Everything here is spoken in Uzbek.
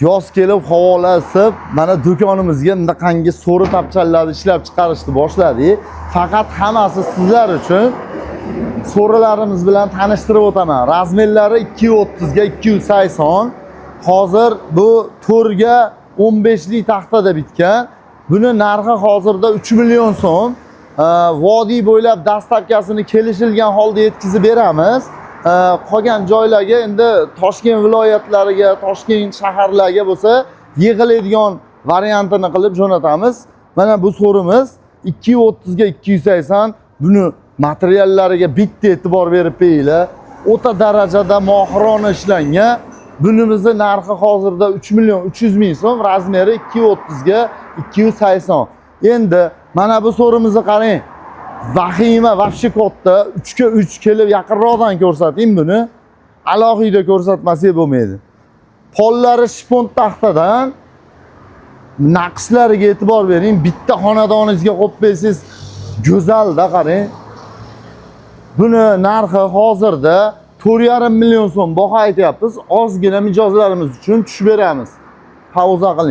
Yoz kelib havolar isib, mana do'konimizga bunaqangi so'ri tapchanlarni ishlab chiqarishni boshladik. Faqat hammasi sizlar uchun so'rilarimiz bilan tanishtirib o'taman. Razmerlari 230 ga 280. Hozir bu to'rga 15 lik taxtada bitgan. Buni narxi hozirda 3 million so'm. Vodiy bo'ylab dastavkasini kelishilgan holda yetkazib beramiz. Qolgan joylarga endi Toshkent viloyatlariga, Toshkent shaharlariga bo'lsa yig'iladigan variantini qilib jo'natamiz. Mana bu so'rimiz 230 ga 280. Buni materiallariga bitta e'tibor berib qo'yinglar. O'ta darajada mohirona ishlangan. Bunimizning narxi hozirda 3 million 300 ming so'm, razmeri 230 ga 280. Endi mana bu so'rimizni qarang. Vahima, vahshi katta, 3 ga 3 kelib yaqinroqdan ko'rsating buni. Alohida ko'rsatmasak bo'lmaydi. Pollari shpont taxtadan. Naqshlariga e'tibor bering. Bitta xonadoningizga qo'yib bersangiz go'zalda qarang. Buni narxi hozirda 4,5 million so'm baho aytyapmiz. Ozgina mijozlarimiz uchun tushib beramiz. Havza qiling.